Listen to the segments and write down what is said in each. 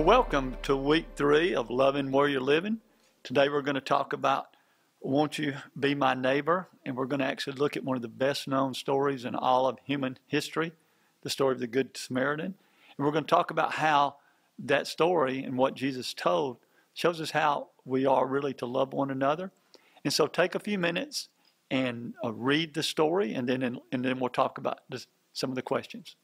Well, welcome to week 3 of Loving Where You're Living. Today we're going to talk about Won't You Be My Neighbor? And we're going to actually look at one of the best known stories in all of human history, the story of the Good Samaritan. And we're going to talk about how that story and what Jesus told shows us how we are really to love one another. And so take a few minutes and read the story, and then we'll talk about some of the questions.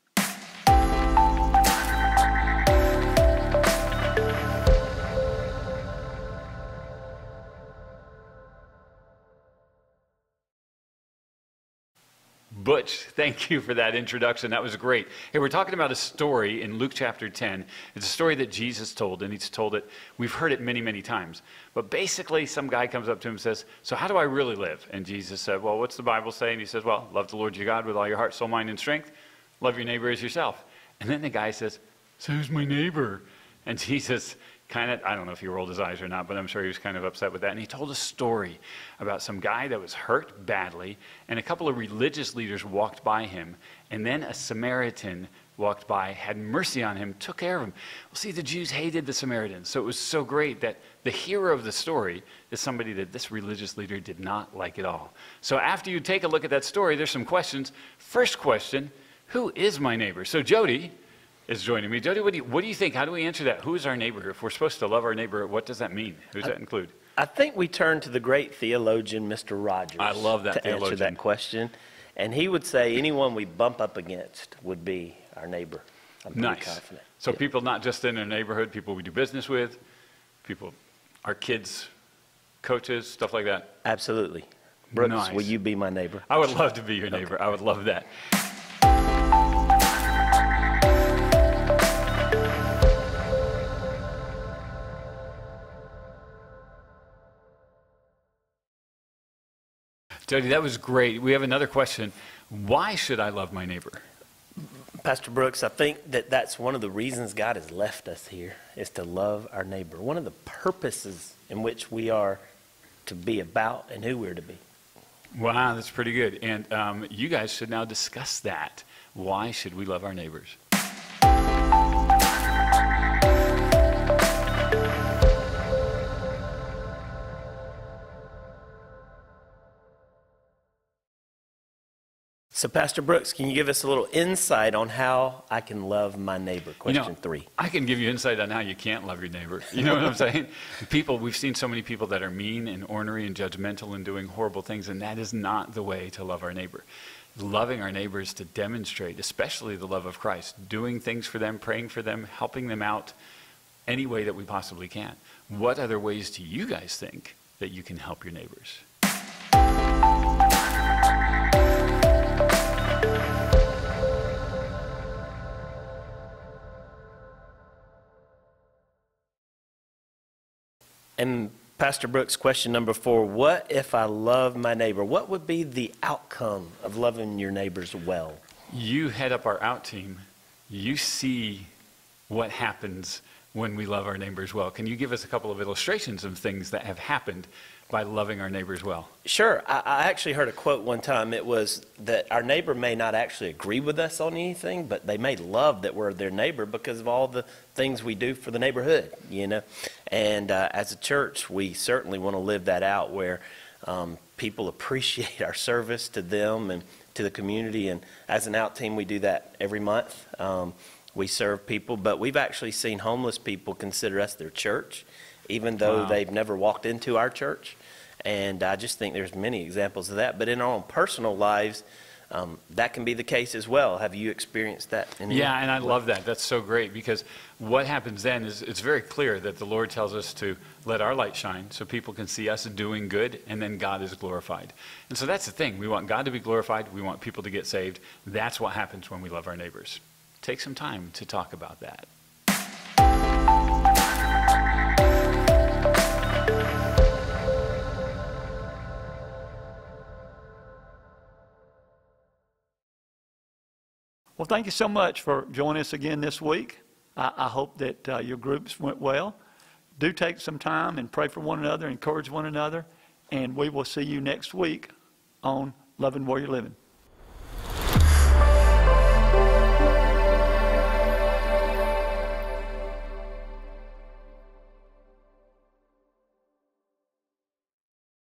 Butch, thank you for that introduction. That was great. Hey, we're talking about a story in Luke chapter 10. It's a story that Jesus told, and he's told it, we've heard it many, many times. But basically, some guy comes up to him and says, so how do I really live? And Jesus said, well, what's the Bible say? And he says, well, love the Lord your God with all your heart, soul, mind, and strength. Love your neighbor as yourself. And then the guy says, so who's my neighbor? And Jesus kind of, I don't know if he rolled his eyes or not, but I'm sure he was kind of upset with that. And he told a story about some guy that was hurt badly, and a couple of religious leaders walked by him, and then a Samaritan walked by, had mercy on him, took care of him. Well, see, the Jews hated the Samaritans, so it was so great that the hero of the story is somebody that this religious leader did not like at all. So after you take a look at that story, there's some questions. First question, who is my neighbor? So Jody is joining me. Jody, what do you think? How do we answer that? Who is our neighbor? If we're supposed to love our neighbor, what does that mean? Who does that include? I think we turn to the great theologian, Mr. Rogers. I love that to theologian. answer that question. And he would say anyone we bump up against would be our neighbor. I'm pretty confident. So people not just in our neighborhood, people we do business with, people, our kids, coaches, stuff like that? Absolutely. Brooks, Nice. will you be my neighbor? I would love to be your neighbor. Okay. I would love that. Jody, that was great. We have another question. Why should I love my neighbor? Pastor Brooks, I think that's one of the reasons God has left us here, is to love our neighbor. One of the purposes in which we are to be about and who we're to be. Wow, that's pretty good. And you guys should now discuss that. Why should we love our neighbors? So, Pastor Brooks, can you give us a little insight on how I can love my neighbor? Question 3. I can give you insight on how you can't love your neighbor. You know what I'm saying? We've seen so many people that are mean and ornery and judgmental and doing horrible things, and that is not the way to love our neighbor. Loving our neighbor is to demonstrate, especially the love of Christ, doing things for them, praying for them, helping them out any way that we possibly can. What other ways do you guys think that you can help your neighbors? And Pastor Brooks, question number 4, what if I love my neighbor? What would be the outcome of loving your neighbors well? You head up our out team. You see what happens when we love our neighbors well. Can you give us a couple of illustrations of things that have happened by loving our neighbors well? Sure. I actually heard a quote one time. It was that our neighbor may not actually agree with us on anything, but they may love that we're their neighbor because of all the things we do for the neighborhood, you know. And as a church, we certainly want to live that out where people appreciate our service to them and to the community. And as an out team, we do that every month. We serve people, but we've actually seen homeless people consider us their church, even though they've never walked into our church. And I just think there's many examples of that. But in our own personal lives, that can be the case as well. Have you experienced that? Yeah, and I love that. That's so great, because what happens then is it's very clear that the Lord tells us to let our light shine so people can see us doing good, and then God is glorified. And so that's the thing. We want God to be glorified. We want people to get saved. That's what happens when we love our neighbors. Take some time to talk about that. Well, thank you so much for joining us again this week. I hope that your groups went well. Do take some time and pray for one another, encourage one another, and we will see you next week on Loving Where You're Living.